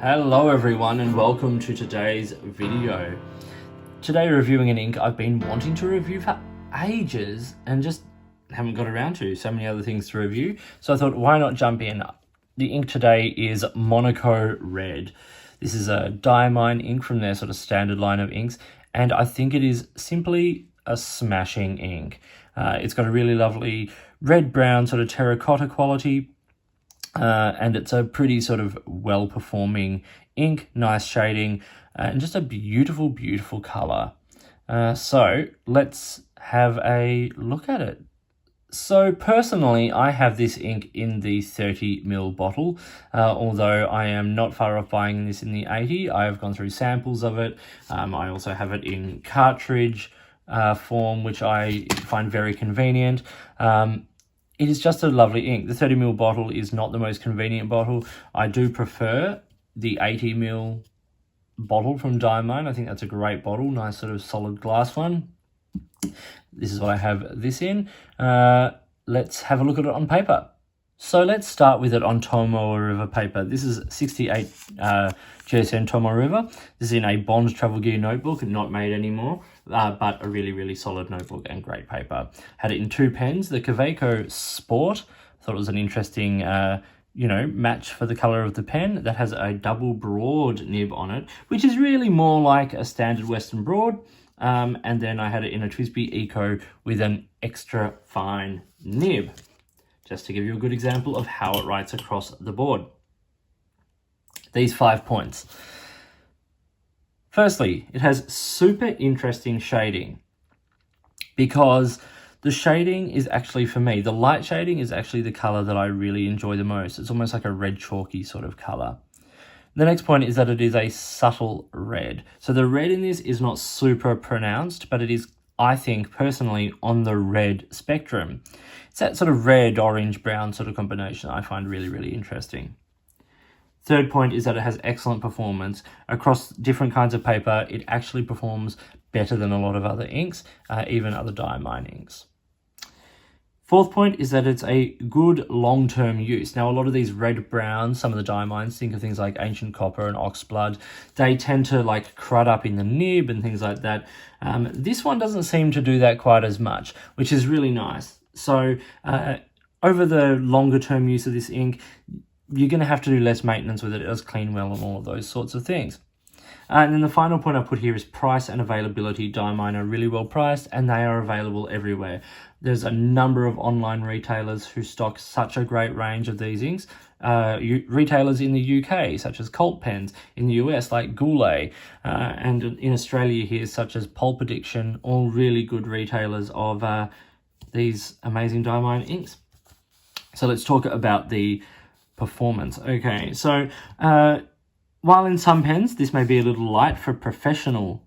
Hello everyone and welcome to today's video. Today reviewing an ink I've been wanting to review for ages and just haven't got around to. So many other things to review. So I thought, why not jump in? The ink today is Monaco Red. This is a Diamine ink from their sort of standard line of inks, and I think it is simply a smashing ink. It's got a really lovely red-brown sort of terracotta quality. And it's a pretty sort of well-performing ink, nice shading, and just a beautiful, beautiful color. So let's have a look at it. So personally, I have this ink in the 30ml bottle, although I am not far off buying this in the 80. I have gone through samples of it. I also have it in cartridge form, which I find very convenient. It is just a lovely ink. The 30ml bottle is not the most convenient bottle. I do prefer the 80ml bottle from Diamine. I think that's a great bottle, nice sort of solid glass one. This is what I have this in. Let's have a look at it on paper. So let's start with it on Tomoe River paper. This is 68 GSM Tomoe River. This is in a Bond Travel Gear notebook, not made anymore, but a really, really solid notebook and great paper. Had it in 2 pens, the Kaweco Sport. Thought it was an interesting, match for the color of the pen. That has a double broad nib on it, which is really more like a standard Western broad. And then I had it in a TWSBI Eco with an extra fine nib, just to give you a good example of how it writes across the board. These 5 points. Firstly, it has super interesting shading, because the shading is actually, for me, the light shading is actually the color that I really enjoy the most. It's almost like a red chalky sort of color. The next point is that it is a subtle red. So the red in this is not super pronounced, but it is, I think, personally, on the red spectrum. It's that sort of red, orange, brown sort of combination I find really, really interesting. Third point is that it has excellent performance. Across different kinds of paper, it actually performs better than a lot of other inks, even other Diamine inks. Fourth point is that it's a good long-term use. Now, a lot of these red-browns, some of the Diamines, think of things like Ancient Copper and Oxblood, they tend to like crud up in the nib and things like that. This one doesn't seem to do that quite as much, which is really nice. So over the longer-term use of this ink, you're going to have to do less maintenance with it. It does clean well and all of those sorts of things. And then the final point I put here is price and availability. Diamine are really well priced and they are available everywhere. There's a number of online retailers who stock such a great range of these inks. Retailers in the UK, such as Colt Pens, in the US, like Goulet, and in Australia here, such as Pulp Addiction, all really good retailers of these amazing Diamine inks. So let's talk about the performance. Okay, so while in some pens this may be a little light for professional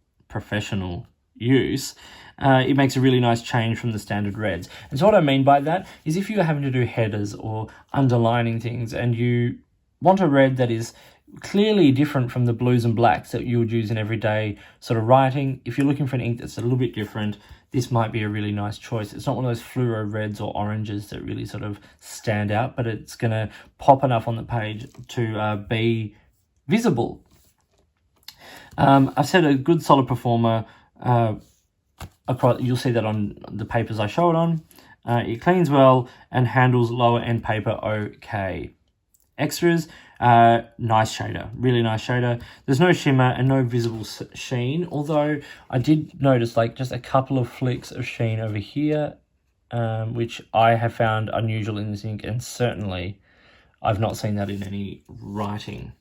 use, it makes a really nice change from the standard reds. And so what I mean by that is, if you're having to do headers or underlining things and you want a red that is clearly different from the blues and blacks that you would use in everyday sort of writing, if you're looking for an ink that's a little bit different, this might be a really nice choice. It's not one of those fluoro reds or oranges that really sort of stand out, but it's going to pop enough on the page to be visible. I've said a good solid performer. You'll see that on the papers I show it on. It cleans well and handles lower end paper okay. Extras, nice shader, really nice shader. There's no shimmer and no visible sheen, although I did notice like just a couple of flicks of sheen over here, which I have found unusual in this ink, and certainly I've not seen that in any writing.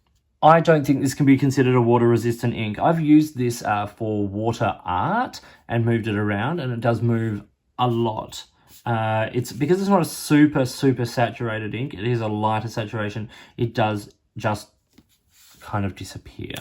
I don't think this can be considered a water-resistant ink. I've used this for water art and moved it around, and it does move a lot. It's because it's not a super saturated ink. It is a lighter saturation. It does just kind of disappear.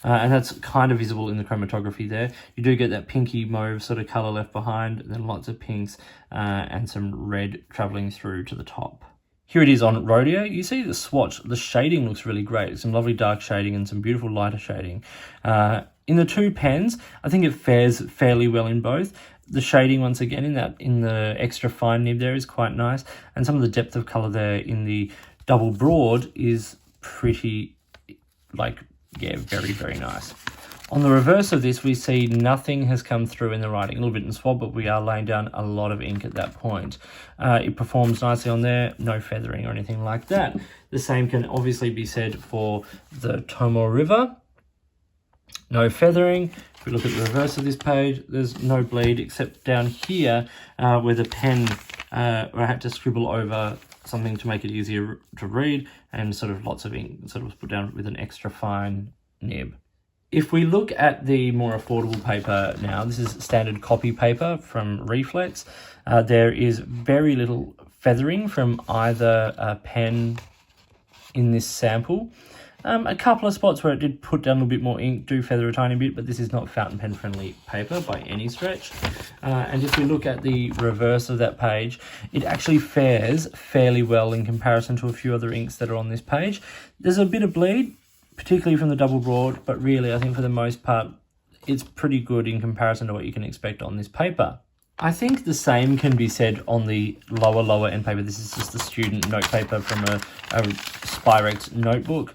And that's kind of visible in the chromatography there. You do get that pinky mauve sort of color left behind, and then lots of pinks and some red traveling through to the top. Here it is on Rhodia. You see the swatch, the shading looks really great. Some lovely dark shading and some beautiful lighter shading. In the 2 pens, I think it fares fairly well in both. The shading, once again, in the extra fine nib there is quite nice. And some of the depth of color there in the double broad is pretty like, yeah, very, very nice. On the reverse of this, we see nothing has come through in the writing. A little bit in swab, but we are laying down a lot of ink at that point. It performs nicely on there, no feathering or anything like that. The same can obviously be said for the Tomoe River. No feathering. If we look at the reverse of this page, there's no bleed except down here where the pen, where I had to scribble over something to make it easier to read, and sort of lots of ink sort of put down with an extra fine nib. If we look at the more affordable paper now, this is standard copy paper from Reflex. There is very little feathering from either pen in this sample. A couple of spots where it did put down a little bit more ink do feather a tiny bit, but this is not fountain pen friendly paper by any stretch. And if we look at the reverse of that page, it actually fares fairly well in comparison to a few other inks that are on this page. There's a bit of bleed, particularly from the double broad, but really I think for the most part, it's pretty good in comparison to what you can expect on this paper. I think the same can be said on the lower end paper. This is just the student note paper from a Spyrex notebook.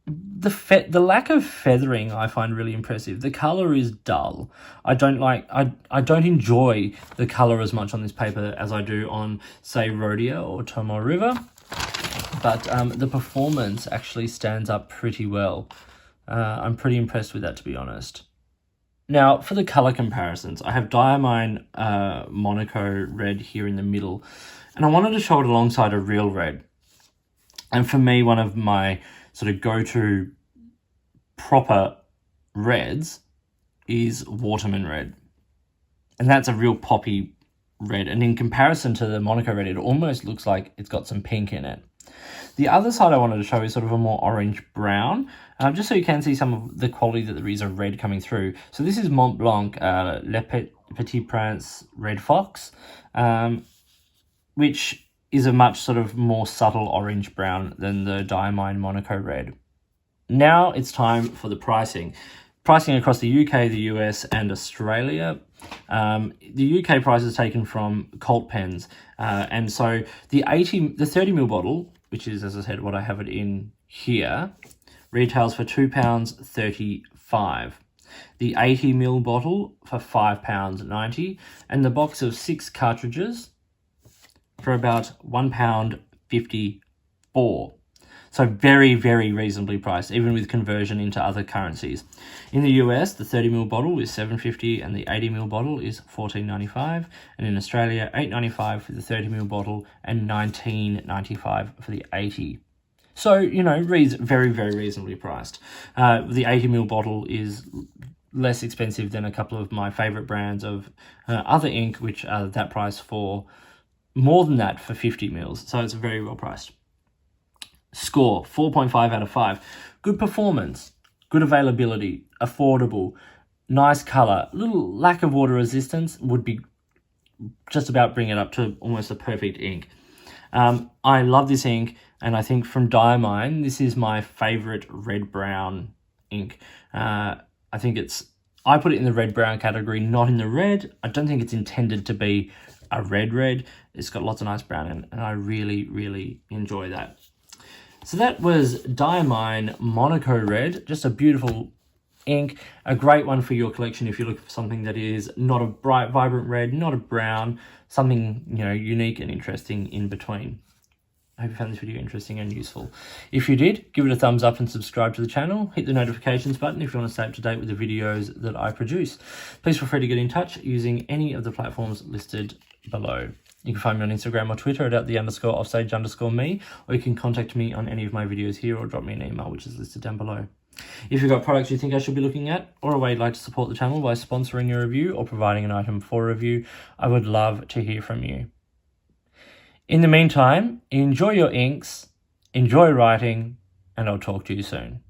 The lack of feathering I find really impressive. The color is dull. I don't enjoy the color as much on this paper as I do on, say, Rhodia or Tomoe River, but the performance actually stands up pretty well. I'm pretty impressed with that, to be honest. Now, for the color comparisons, I have Diamine Monaco Red here in the middle, and I wanted to show it alongside a real red. And for me, one of my sort of go-to proper reds is Waterman Red. And that's a real poppy red. And in comparison to the Monaco Red, it almost looks like it's got some pink in it. The other side I wanted to show is sort of a more orange-brown, just so you can see some of the quality that there is of red coming through. So this is Mont Blanc Le Petit Prince Red Fox, which is a much sort of more subtle orange-brown than the Diamine Monaco Red. Now it's time for the pricing. Pricing across the UK, the US, and Australia. The UK price is taken from Colt Pens, and so the 30ml bottle, which is, as I said, what I have it in here, retails for £2.35. The 80ml bottle for £5.90, and the box of 6 cartridges for about £1.54. So very, very reasonably priced, even with conversion into other currencies. In the US, the 30ml bottle is $7.50 and the 80ml bottle is $14.95. And in Australia, $8.95 for the 30ml bottle and $19.95 for the 80. So, you know, very, very reasonably priced. The 80ml bottle is less expensive than a couple of my favorite brands of other ink, which are that price for more than that for 50 mils. So it's very well priced. Score, 4.5 out of 5. Good performance, good availability, affordable, nice color. A little lack of water resistance would be just about bring it up to almost a perfect ink. I love this ink, and I think from Diamine, this is my favorite red-brown ink. I put it in the red-brown category, not in the red. I don't think it's intended to be a red. It's got lots of nice brown in it, and I really, really enjoy that. So that was Diamine Monaco Red, just a beautiful ink, a great one for your collection if you're looking for something that is not a bright, vibrant red, not a brown, something, you know, unique and interesting in between. I hope you found this video interesting and useful. If you did, give it a thumbs up and subscribe to the channel. Hit the notifications button if you want to stay up to date with the videos that I produce. Please feel free to get in touch using any of the platforms listed below. You can find me on Instagram or Twitter at @the_offstage_me, or you can contact me on any of my videos here or drop me an email, which is listed down below. If you've got products you think I should be looking at, or a way you'd like to support the channel by sponsoring a review or providing an item for review, I would love to hear from you. In the meantime, enjoy your inks, enjoy writing, and I'll talk to you soon.